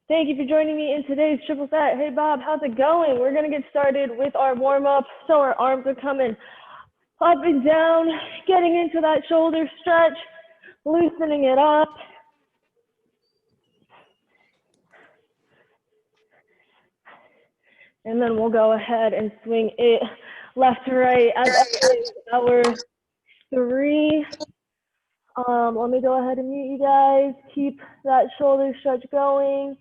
Thank you for joining me in today's triple set. Hey Bob, how's it going? We're gonna get started with our warm up. So our arms are coming up and down, getting into that shoulder stretch, loosening it up. And then we'll go ahead and swing it left to right as our three. Let me go ahead and mute you guys. Keep that shoulder stretch going.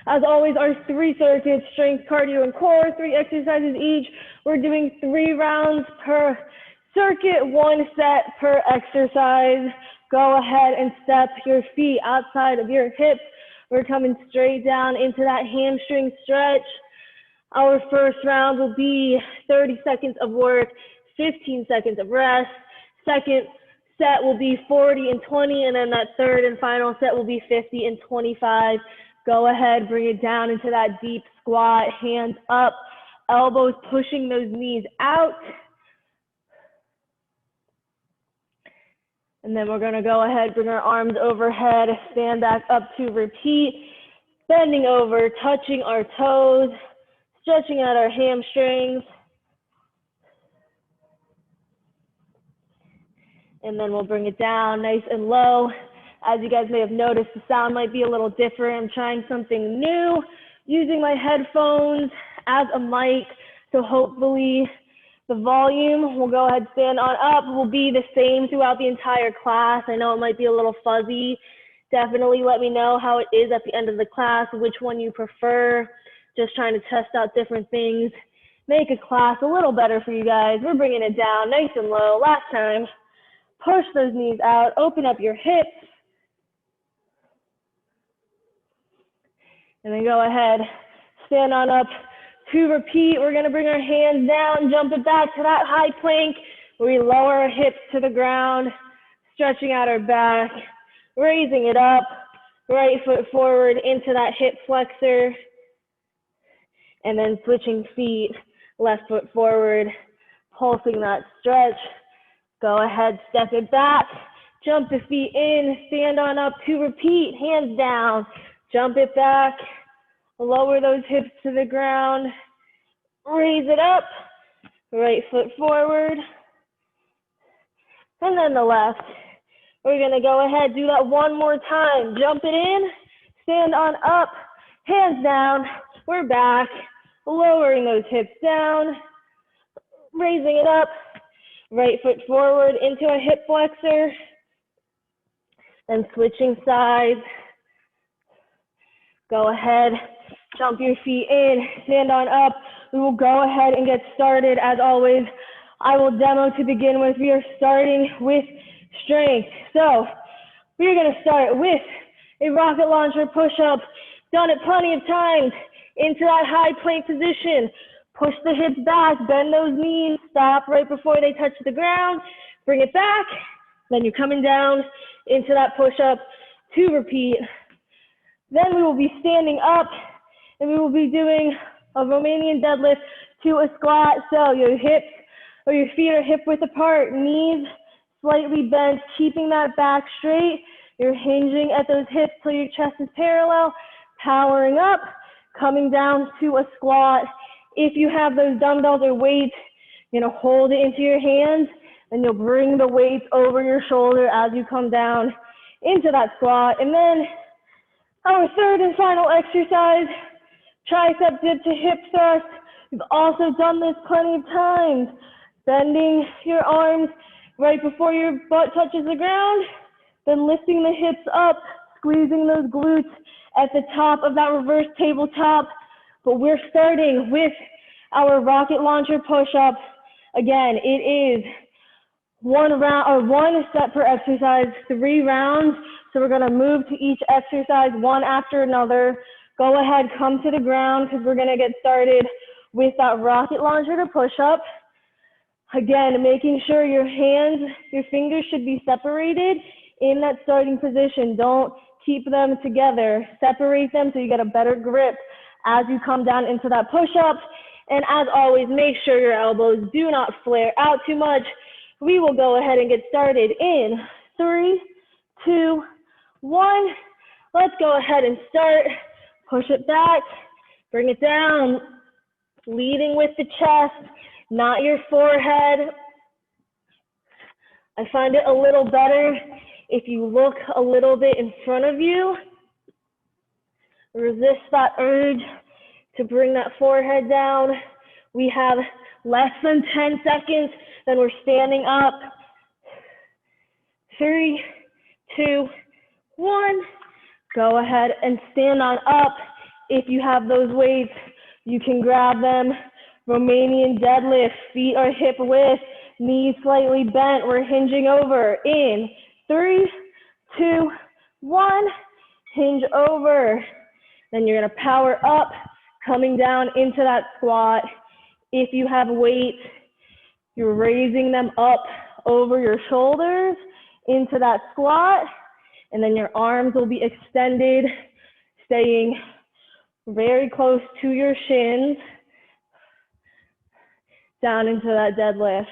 As always, our 3 circuits, strength, cardio, and core, 3 exercises each. We're doing 3 rounds per circuit, 1 set per exercise. Go ahead and step your feet outside of your hips. We're coming straight down into that hamstring stretch. Our first round will be 30 seconds of work, 15 seconds of rest. Second set will be 40 and 20, and then that third and final set will be 50 and 25. Go ahead, bring it down into that deep squat, hands up, elbows pushing those knees out. And then we're gonna go ahead, bring our arms overhead, stand back up to repeat, bending over, touching our toes, stretching out our hamstrings. And then we'll bring it down nice and low. As you guys may have noticed, the sound might be a little different. I'm trying something new, using my headphones as a mic. So hopefully the volume, we'll go ahead, stand on up, will be the same throughout the entire class. I know it might be a little fuzzy. Definitely let me know how it is at the end of the class, which one you prefer. Just trying to test out different things. Make a class a little better for you guys. We're bringing it down nice and low. Last time, push those knees out, open up your hips. And then go ahead, stand on up to repeat. We're gonna bring our hands down, jump it back to that high plank where we lower our hips to the ground, stretching out our back, raising it up, right foot forward into that hip flexor, and then switching feet, left foot forward, pulsing that stretch. Go ahead, step it back, jump the feet in, stand on up to repeat, hands down. Jump it back, lower those hips to the ground, raise it up, right foot forward, and then the left. We're gonna go ahead, do that one more time. Jump it in, stand on up, hands down, we're back, lowering those hips down, raising it up, right foot forward into a hip flexor, and switching sides. Go ahead, jump your feet in, stand on up. We will go ahead and get started. As always, I will demo to begin with. We are starting with strength. So we're gonna start with a rocket launcher push-up. Done it plenty of times. Into that high plank position. Push the hips back, bend those knees, stop right before they touch the ground. Bring it back. Then you're coming down into that push-up to repeat. Then we will be standing up and we will be doing a Romanian deadlift to a squat. So your hips or your feet are hip width apart, knees slightly bent, keeping that back straight. You're hinging at those hips till your chest is parallel, powering up, coming down to a squat. If you have those dumbbells or weights, you're gonna hold it into your hands and you'll bring the weights over your shoulder as you come down into that squat. And then our third and final exercise, tricep dip to hip thrust. We've also done this plenty of times. Bending your arms right before your butt touches the ground, then lifting the hips up, squeezing those glutes at the top of that reverse tabletop. But we're starting with our rocket launcher push-up. Again, it is one round or one set per exercise, 3 rounds. So we're gonna move to each exercise one after another. Go ahead, come to the ground because we're gonna get started with that rocket launcher to push up. Again, making sure your hands, your fingers should be separated in that starting position. Don't keep them together. Separate them so you get a better grip as you come down into that push-up. And as always, make sure your elbows do not flare out too much. We will go ahead and get started in 3, 2, 1. Let's go ahead and start. Push it back, bring it down, leading with the chest, not your forehead. I find it a little better if you look a little bit in front of you. Resist that urge to bring that forehead down. We have less than 10 seconds, then we're standing up. 3, 2, 1. Go ahead and stand on up. If you have those weights, you can grab them. Romanian deadlift, feet are hip width, knees slightly bent. We're hinging over. In 3, 2, 1. Hinge over. Then you're going to power up, coming down into that squat. If you have weights, you're raising them up over your shoulders into that squat. And then your arms will be extended, staying very close to your shins, down into that deadlift.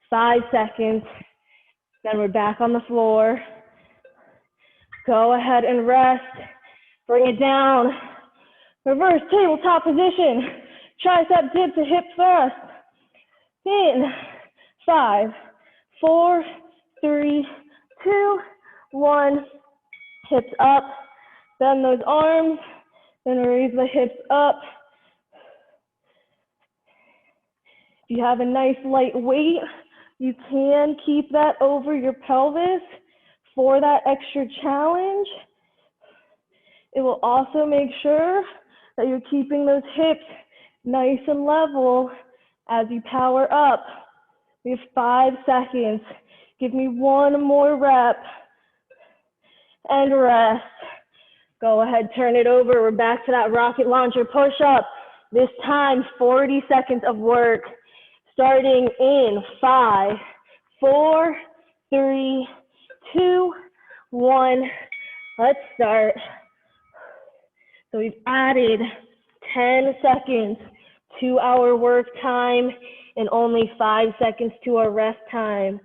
5 seconds, then we're back on the floor. Go ahead and rest, bring it down. Reverse tabletop position, tricep dip to hip thrust. In 5, 4, 3, 2, 1. Hips up, bend those arms, then raise the hips up. If you have a nice light weight, you can keep that over your pelvis for that extra challenge. It will also make sure that you're keeping those hips nice and level as you power up. We have 5 seconds. Give me one more rep and rest. Go ahead, turn it over. We're back to that rocket launcher push-up. This time, 40 seconds of work. Starting in 5, 4, 3, 2, 1. Let's start. So we've added 10 seconds to our work time and only 5 seconds to our rest time.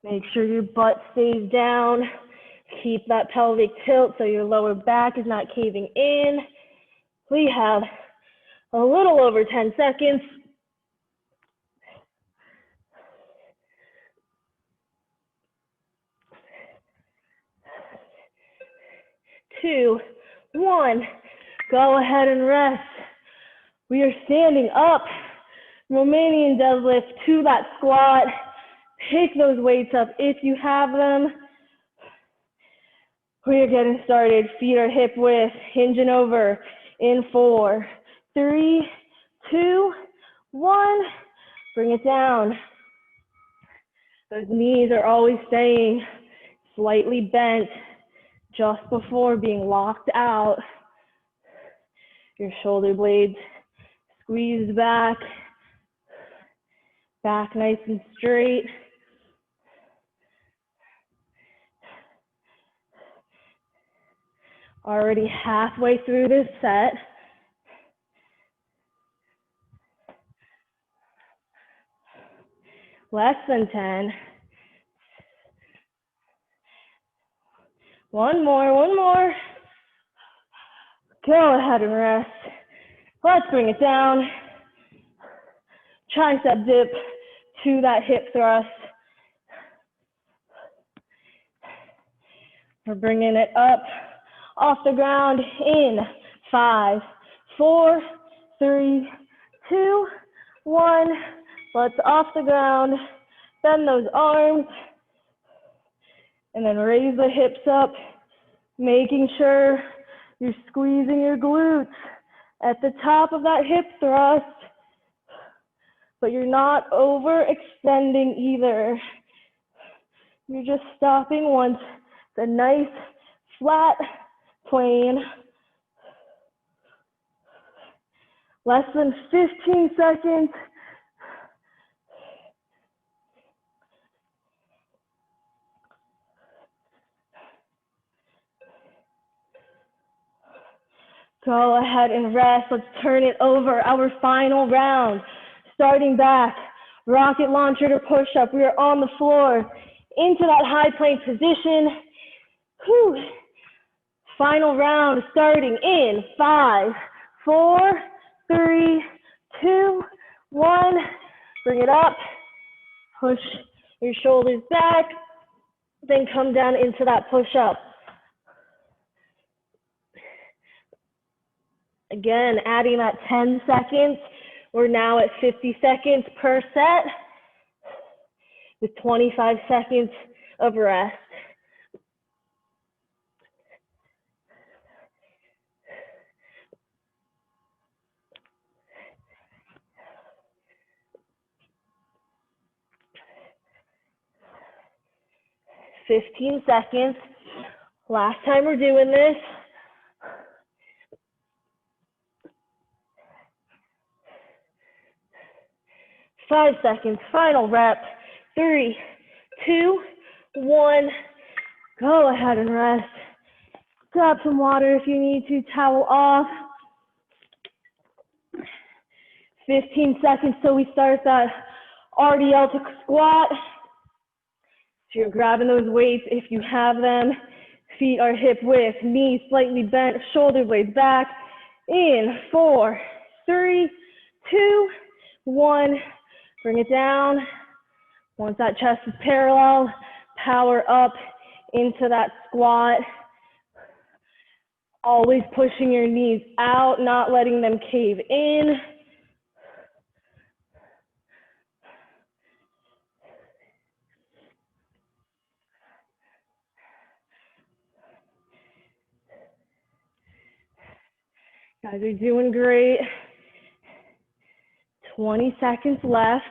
Make sure your butt stays down. Keep that pelvic tilt so your lower back is not caving in. We have a little over 10 seconds. 2, 1. Go ahead and rest. We are standing up. Romanian deadlift to that squat. Pick those weights up if you have them. We are getting started. Feet are hip width, hinging over. In 4, 3, 2, 1. Bring it down. Those knees are always staying slightly bent just before being locked out. Your shoulder blades squeezed back. Back nice and straight. Already halfway through this set. Less than 10. One more. Go ahead and rest. Let's bring it down. Tricep dip to that hip thrust. We're bringing it up off the ground in 5, 4, 3, 2, 1. Let's off the ground, bend those arms, and then raise the hips up, making sure you're squeezing your glutes at the top of that hip thrust, but you're not overextending either. You're just stopping once it's a nice flat plane. Less than 15 seconds. Go ahead and rest. Let's turn it over. Our final round. starting back, rocket launcher to push up. We are on the floor into that high plank position. Whew. Final round starting in 5, 4, 3, 2, 1. Bring it up. Push your shoulders back. Then come down into that push-up. Again, adding that 10 seconds. We're now at 50 seconds per set with 25 seconds of rest. $15 seconds. Last time we're doing this. Five seconds, final rep. 3, 2, 1. Go ahead and rest. Grab some water if you need to, towel off. 15 seconds till we start that RDL to squat. So you're grabbing those weights if you have them. Feet are hip width, knees slightly bent, shoulder blades back. In 4, 3, 2, 1. Bring it down. Once that chest is parallel, power up into that squat. Always pushing your knees out, not letting them cave in. Guys are doing great. 20 seconds left.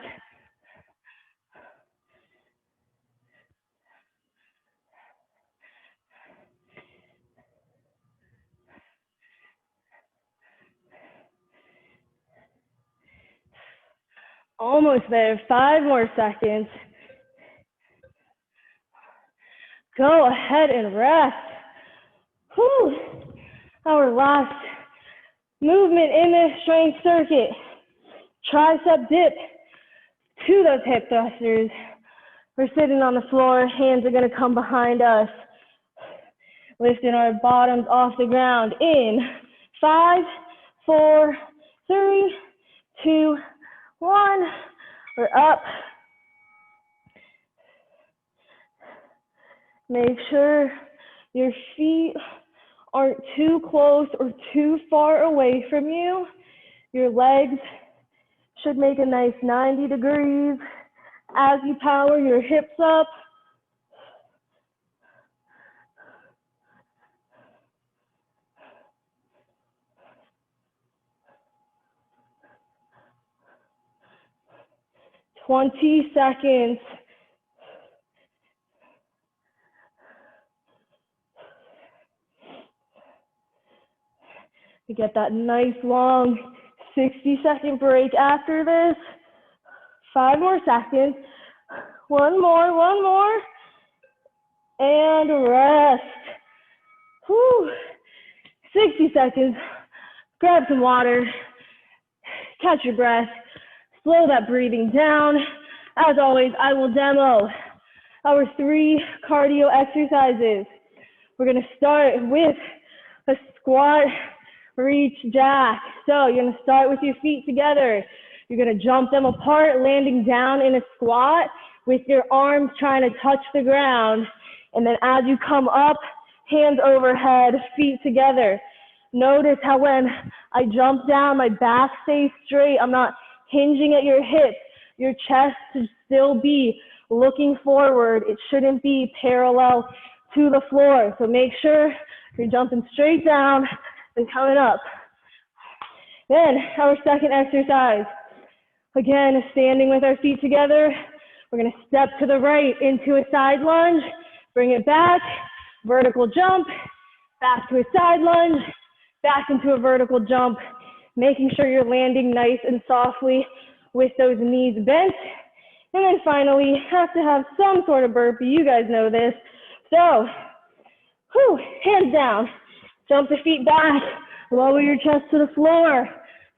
Almost there, 5 more seconds. Go ahead and rest. Whew. Our last movement in this strength circuit. Tricep dip to those hip thrusters. We're sitting on the floor, hands are gonna come behind us. Lifting our bottoms off the ground in 5, 4, 3, 2, 1. We're up. Make sure your feet aren't too close or too far away from you. Your legs should make a nice 90 degrees as you power your hips up. "20 seconds. You get that nice long 60-second break after this. 5 more seconds. One more. And rest. Whew. 60 seconds. Grab some water. Catch your breath. Slow that breathing down. As always, I will demo our 3 cardio exercises. We're gonna start with a squat reach jack. So you're gonna start with your feet together. You're gonna jump them apart, landing down in a squat with your arms trying to touch the ground. And then as you come up, hands overhead, feet together. Notice how when I jump down, my back stays straight. I'm not hinging at your hips. Your chest should still be looking forward. It shouldn't be parallel to the floor. So make sure you're jumping straight down and coming up. Then our second exercise. Again, standing with our feet together. We're gonna step to the right into a side lunge. Bring it back, vertical jump, back to a side lunge, back into a vertical jump, making sure you're landing nice and softly with those knees bent. And then finally, have to have some sort of burpee. You guys know this. So, hands down. Jump the feet back. Lower your chest to the floor.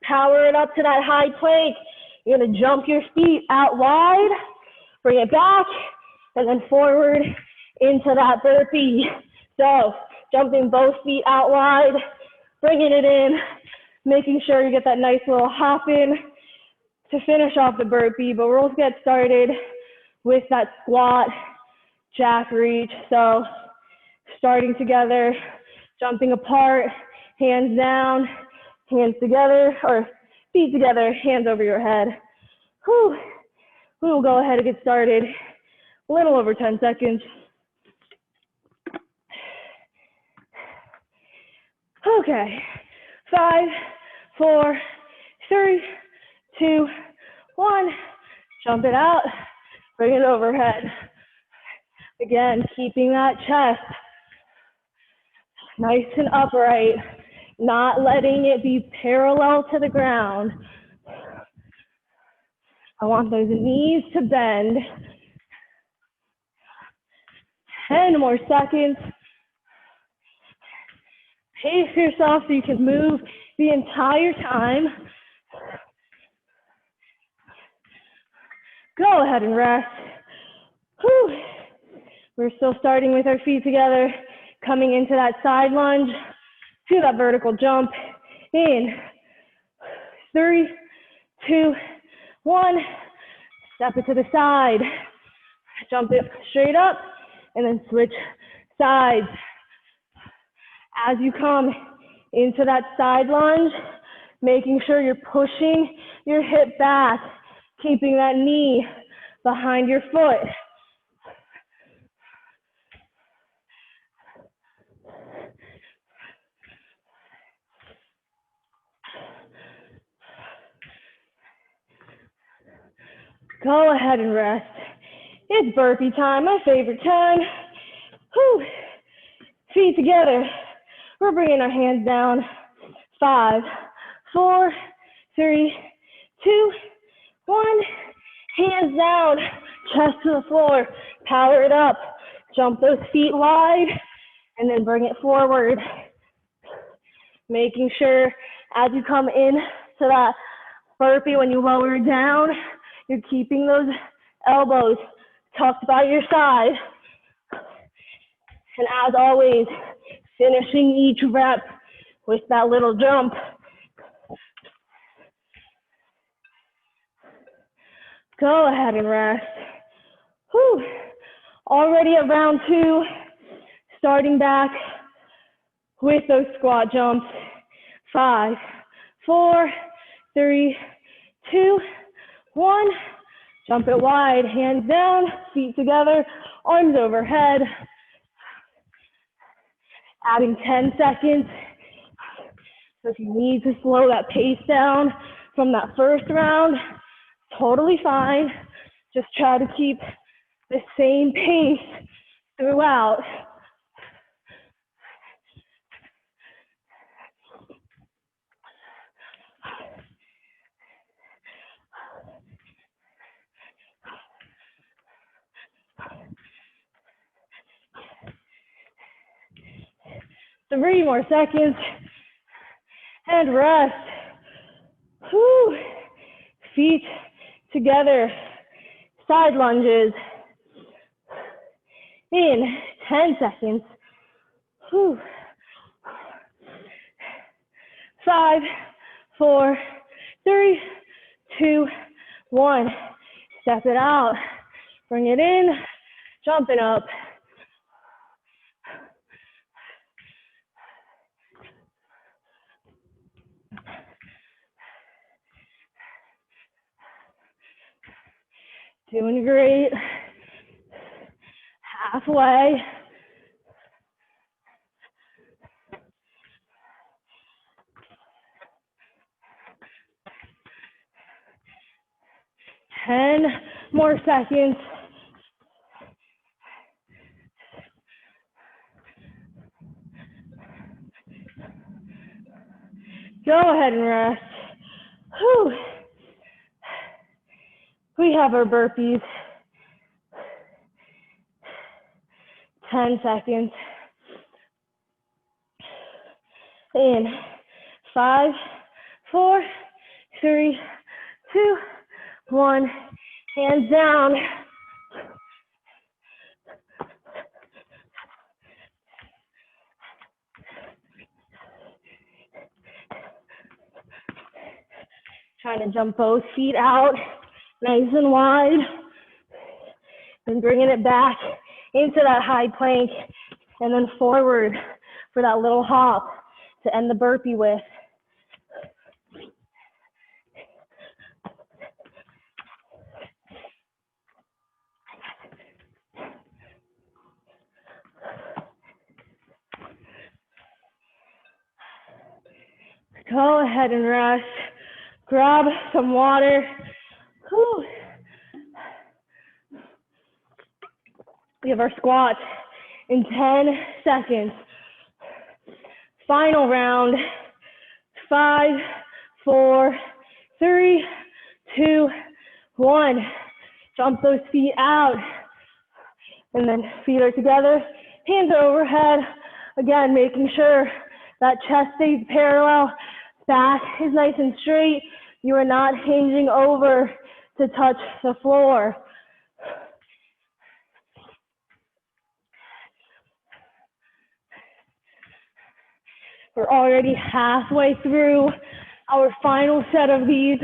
Power it up to that high plank. You're gonna jump your feet out wide, bring it back, and then forward into that burpee. So jumping both feet out wide, bringing it in, making sure you get that nice little hop in to finish off the burpee, but we'll get started with that squat jack reach. So starting together, jumping apart, hands down, hands together, or feet together, hands over your head. Whew. We will go ahead and get started. A little over 10 seconds. Okay, 5, 4, 3, 2, 1. Jump it out, bring it overhead. Again, keeping that chest nice and upright, not letting it be parallel to the ground. I want those knees to bend. 10 more seconds. Pace yourself so you can move the entire time. Go ahead and rest. Whew. We're still starting with our feet together, coming into that side lunge to that vertical jump. In 3, 2, 1. Step it to the side. Jump it straight up and then switch sides. As you come into that side lunge, making sure you're pushing your hip back, keeping that knee behind your foot. Go ahead and rest. It's burpee time, my favorite time. Whew. Feet together. We're bringing our hands down. 5, 4, 3, 2, 1. Hands down, chest to the floor. Power it up. Jump those feet wide and then bring it forward. Making sure as you come in to that burpee, when you lower it down, you're keeping those elbows tucked by your side. And as always, finishing each rep with that little jump. Go ahead and rest. Whew. Already at round 2, starting back with those squat jumps. 5, 4, 3, 2, 1. Jump it wide, hands down, feet together, arms overhead. Adding 10 seconds. So if you need to slow that pace down from that first round, totally fine. Just try to keep the same pace throughout. Three more seconds and rest. Whew. Feet together, side lunges. In 10 seconds. Whew. 5, 4, 3, 2, 1. Step it out. Bring it in. Jumping up. Doing great. Halfway. Ten more seconds. Go ahead and rest. Whew. We have our burpees. 10 seconds. In 5, 4, 3, 2, 1, hands down. Trying to jump both feet out, nice and wide. Then bringing it back into that high plank and then forward for that little hop to end the burpee with. Go ahead and rest. Grab some water. Whew. We have our squat in 10 seconds. Final round. 5, 4, 3, 2, 1. Jump those feet out. And then feet are together. Hands are overhead. Again, making sure that chest stays parallel. Back is nice and straight. You are not hinging over to touch the floor. We're already halfway through our final set of these.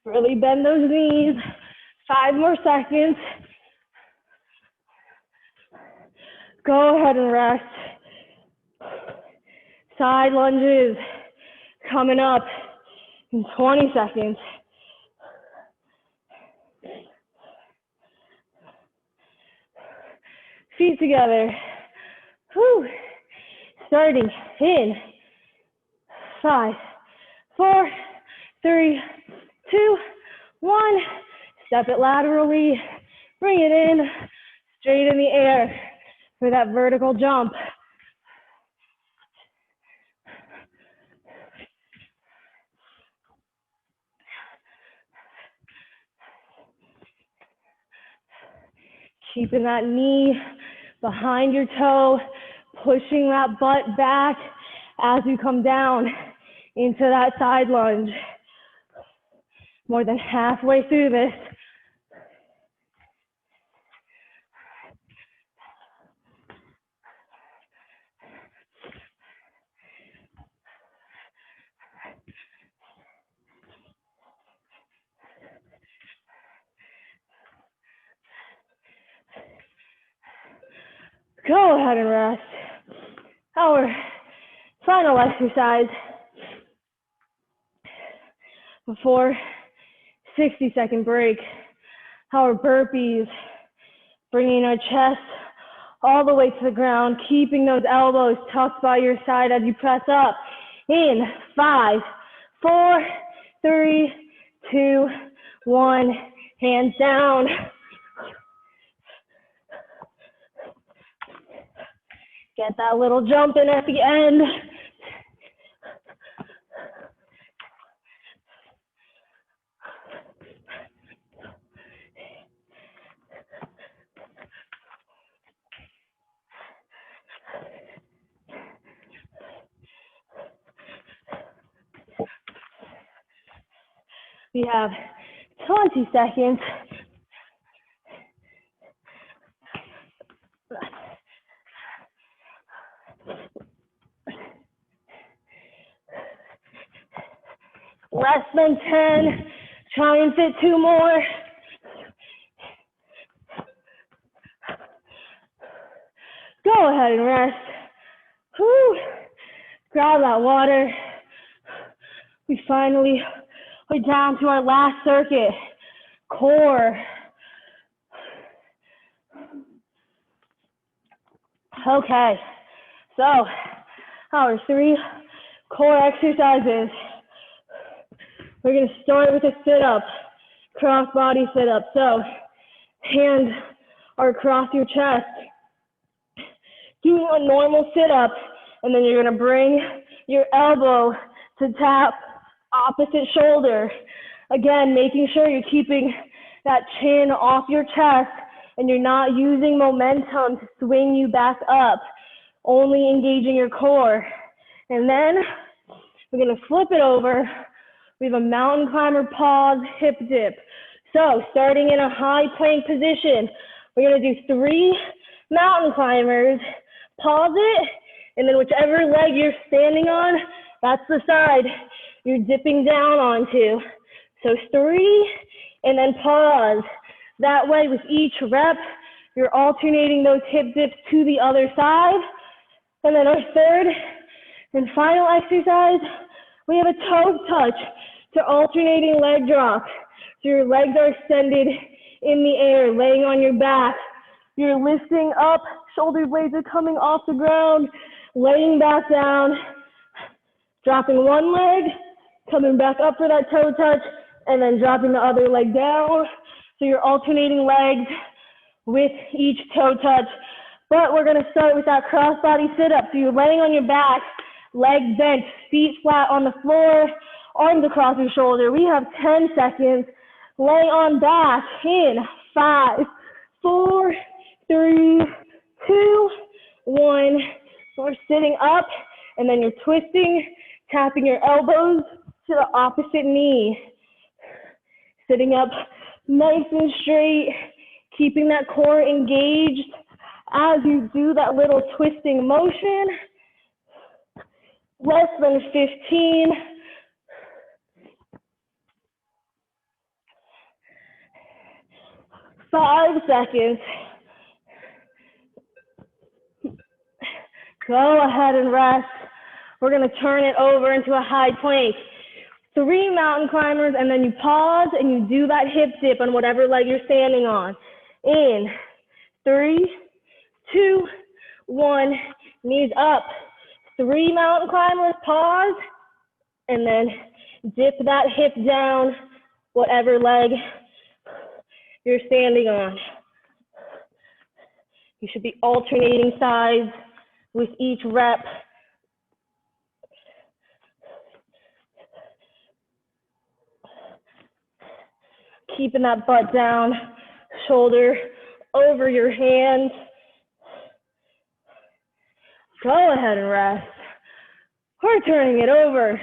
Really bend those knees. 5 more seconds. Go ahead and rest. Side lunges coming up in 20 seconds. Feet together. Whew. Starting in 5, 4, 3, 2, 1. Step it laterally. Bring it in. Straight in the air for that vertical jump. Keeping that knee behind your toe, pushing that butt back as you come down into that side lunge. More than halfway through this. Go ahead and rest. Our final exercise before 60-second break. Our burpees, bringing our chest all the way to the ground, keeping those elbows tucked by your side as you press up. In 5, 4, 3, 2, 1. Hands down. Get that little jump in at the end. We have 20 seconds. Less than 10. Try and fit 2 more. Go ahead and rest. Whew. Grab that water. We finally are down to our last circuit. Core. Okay. So, our 3 core exercises. We're going to start with a sit-up, cross-body sit-up. So, hands are across your chest. Doing a normal sit-up, and then you're going to bring your elbow to tap opposite shoulder Again, making sure you're keeping that chin off your chest and you're not using momentum to swing you back up, only engaging your core. And then we're gonna flip it over. We have a mountain climber pause, hip dip. So starting in a high plank position, we're gonna do 3 mountain climbers, pause it, and then whichever leg you're standing on, that's the side you're dipping down onto. So 3, and then pause. That way with each rep, you're alternating those hip dips to the other side. And then our third and final exercise, we have a toe touch to alternating leg drop. So your legs are extended in the air, laying on your back. You're lifting up, shoulder blades are coming off the ground, laying back down, dropping one leg, coming back up for that toe touch, and then dropping the other leg down. So you're alternating legs with each toe touch. But we're gonna start with that cross-body sit-up. So you're laying on your back, legs bent, feet flat on the floor, arms across your shoulder. We have 10 seconds. Lay on back in 5, 4, 3, 2, 1. So we're sitting up, and then you're twisting, tapping your elbows to the opposite knee. Sitting up nice and straight, keeping that core engaged as you do that little twisting motion. Less than 15. Five seconds. Go ahead and rest. We're gonna turn it over into a high plank. 3 mountain climbers, and then you pause and you do that hip dip on whatever leg you're standing on. In 3, 2, 1, knees up. 3 mountain climbers, pause, and then dip that hip down, whatever leg you're standing on. You should be alternating sides with each rep. Keeping that butt down, shoulder over your hands. Go ahead and rest. We're turning it over.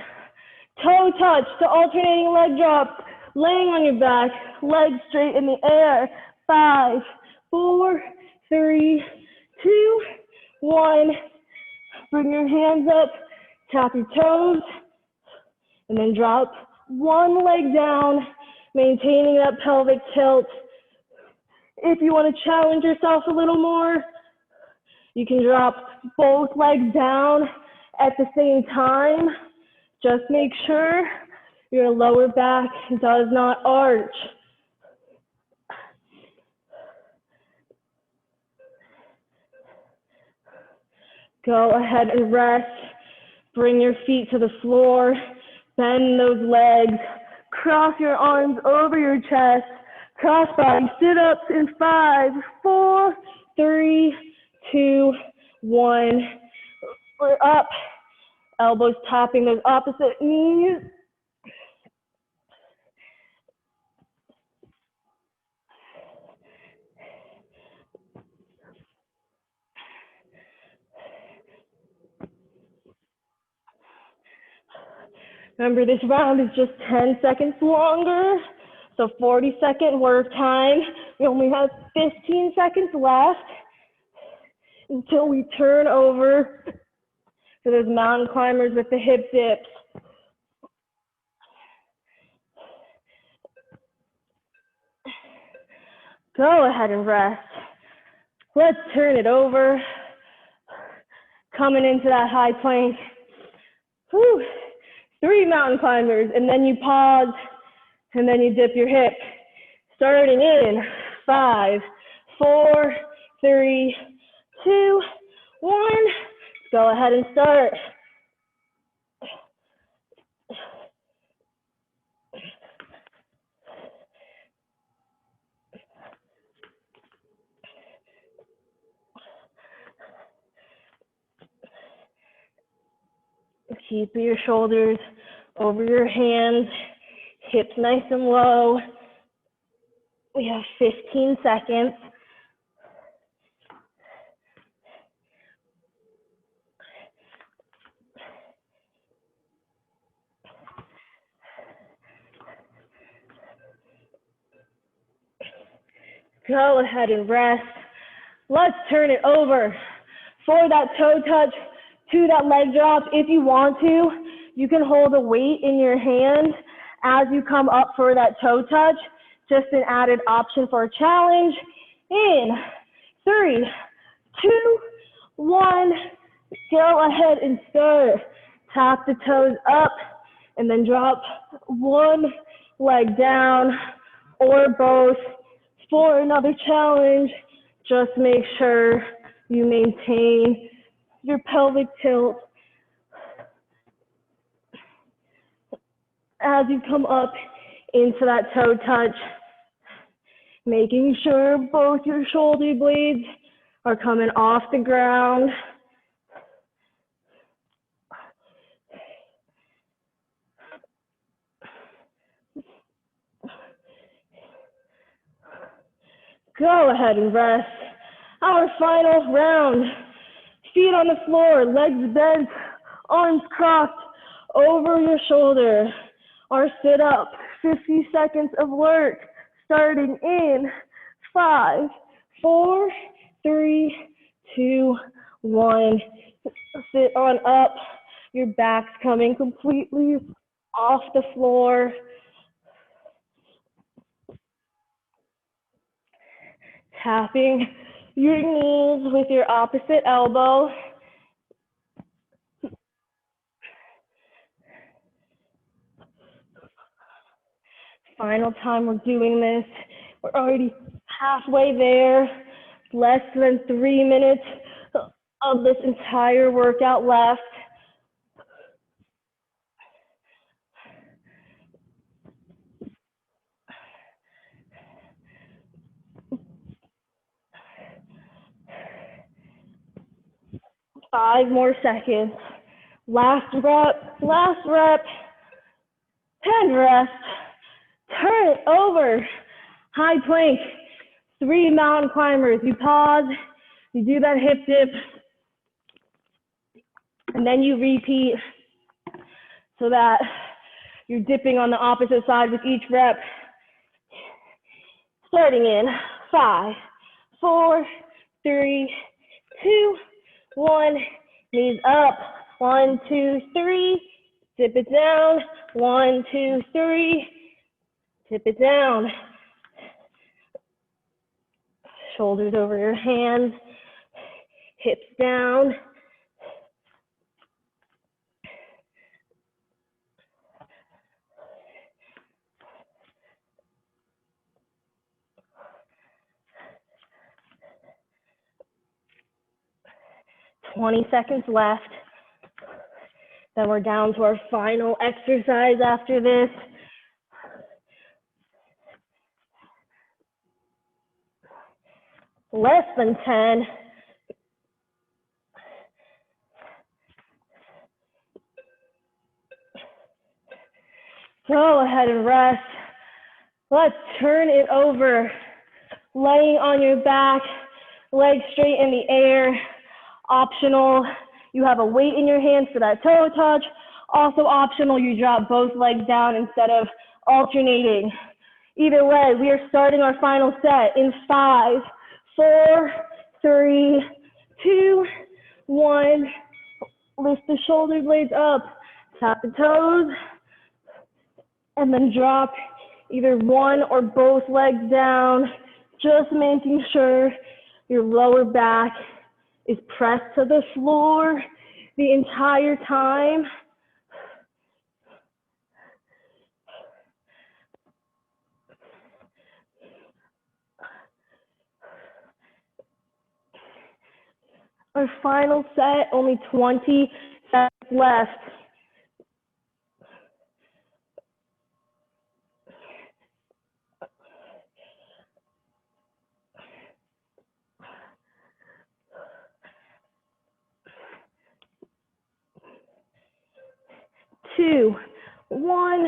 Toe touch to alternating leg drops, laying on your back, legs straight in the air. 5, 4, 3, 2, 1. Bring your hands up, tap your toes, and then drop one leg down, maintaining that pelvic tilt. If you want to challenge yourself a little more, you can drop both legs down at the same time. Just make sure your lower back does not arch. Go ahead and rest. Bring your feet to the floor. Bend those legs. Cross your arms over your chest. Cross body sit-ups in 5, 4, 3, 2, 1. We're up. Elbows tapping those opposite knees. Remember, this round is just 10 seconds longer, so 40-second work time. We only have 15 seconds left until we turn over to those mountain climbers with the hip dips. Go ahead and rest. Let's turn it over. Coming into that high plank. Whew. 3 mountain climbers, and then you pause, and then you dip your hip. Starting in 5, 4, 3, 2, 1. Go ahead and start. Keep your shoulders over your hands, hips nice and low. We have 15 seconds. Go ahead and rest. Let's turn it over for that toe touch to that leg drop. If you want to, you can hold a weight in your hand as you come up for that toe touch. Just an added option for a challenge. In 3, 2, 1, go ahead and start. Tap the toes up and then drop one leg down or both. For another challenge, just make sure you maintain your pelvic tilt as you come up into that toe touch, making sure both your shoulder blades are coming off the ground. Go ahead and rest. Our final round. Feet on the floor, legs bent, arms crossed over your shoulder. Our sit up, 50 seconds of work, starting in 5, 4, 3, 2, 1. Sit on up. Your back's coming completely off the floor. Tapping your knees with your opposite elbow. Final time we're doing this. We're already halfway there. Less than 3 minutes of this entire workout left. Five more seconds. Last rep, and rest. Turn it over. High plank, 3 mountain climbers. You pause, you do that hip dip, and then you repeat so that you're dipping on the opposite side with each rep. Starting in 5, 4, 3, 2, 1, knees up, 1, 2, 3, dip it down, 1, 2, 3, dip it down. Shoulders over your hands, hips down. "20 seconds left. Then we're down to our final exercise after this. Less than 10. Go ahead and rest. Let's turn it over. Laying on your back, legs straight in the air. Optional, you have a weight in your hands for that toe touch. Also optional, you drop both legs down instead of alternating. Either way, we are starting our final set in 5, 4, 3, 2, 1. Lift the shoulder blades up, tap the toes, and then drop either one or both legs down, just making sure your lower back is pressed to the floor the entire time. Our final set, only 20 seconds left. Two, 1,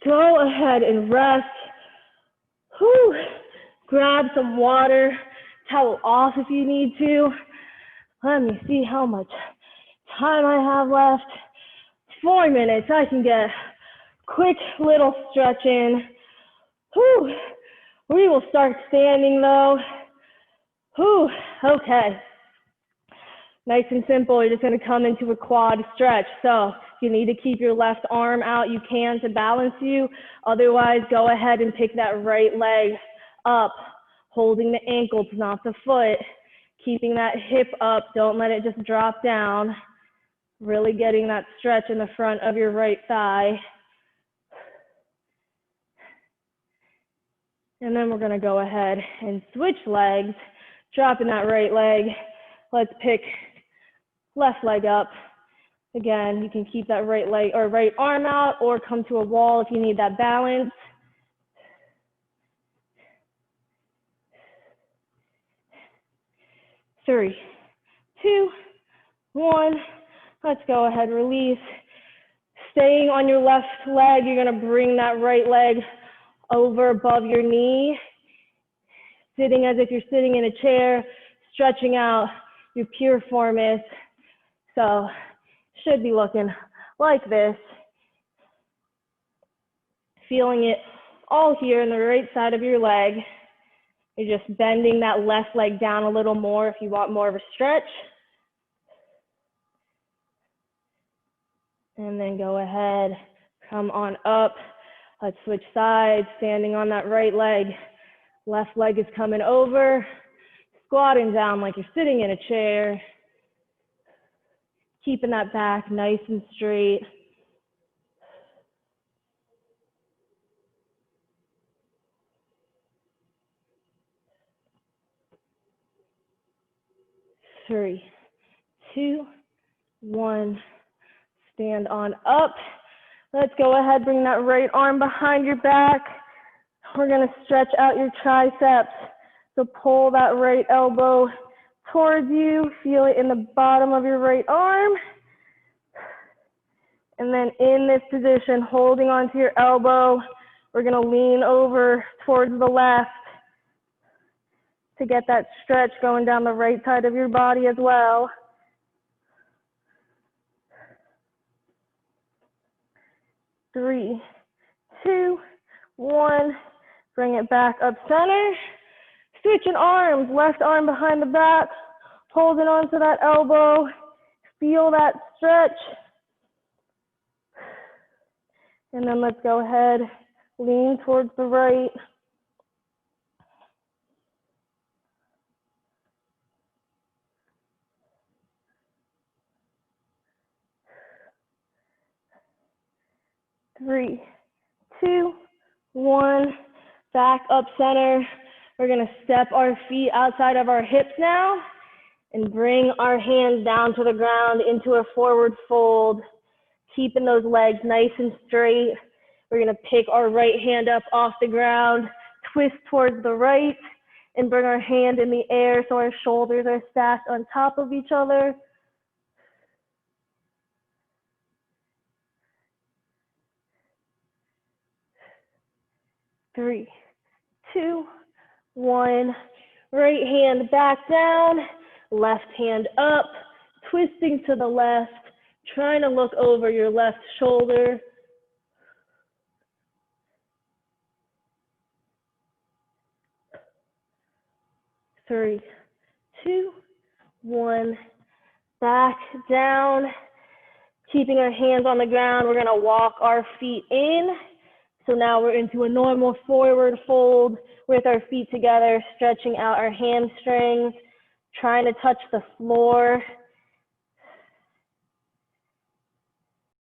go ahead and rest. Whew. Grab some water, towel off if you need to. Let me see how much time I have left. 4 minutes. I can get quick little stretch in. Whew. We will start standing though. Whew. Okay. Nice and simple. You're just going to come into a quad stretch. So if you need to keep your left arm out, you can to balance you. Otherwise, go ahead and pick that right leg up, holding the ankles, not the foot. Keeping that hip up. Don't let it just drop down. Really getting that stretch in the front of your right thigh. And then we're going to go ahead and switch legs, dropping that right leg. Let's pick left leg up. Again, you can keep that right leg or right arm out or come to a wall if you need that balance. Three, two, one. Let's go ahead, release. Staying on your left leg, you're going to bring that right leg over above your knee, sitting as if you're sitting in a chair, stretching out your piriformis. So should be looking like this. Feeling it all here in the right side of your leg. You're just bending that left leg down a little more if you want more of a stretch. And then go ahead, come on up. Let's switch sides, standing on that right leg. Left leg is coming over, squatting down like you're sitting in a chair. Keeping that back nice and straight. Three, two, one. Stand on up. Let's go ahead, bring that right arm behind your back. We're going to stretch out your triceps. So pull that right elbow towards you. Feel it in the bottom of your right arm. And then in this position, holding onto your elbow, we're going to lean over towards the left to get that stretch going down the right side of your body as well. Three, two, one. Bring it back up center. Switching arms, left arm behind the back, holding onto that elbow. Feel that stretch. And then let's go ahead, lean towards the right. Three, two, one. Back up center. We're going to step our feet outside of our hips now and bring our hands down to the ground into a forward fold. Keeping those legs nice and straight. We're going to pick our right hand up off the ground, twist towards the right, and bring our hand in the air so our shoulders are stacked on top of each other. Three, two, one. Right hand back down, left hand up, twisting to the left, trying to look over your left shoulder. Three, two, one. Back down, keeping our hands on the ground. We're going to walk our feet in. So now we're into a normal forward fold with our feet together, stretching out our hamstrings, trying to touch the floor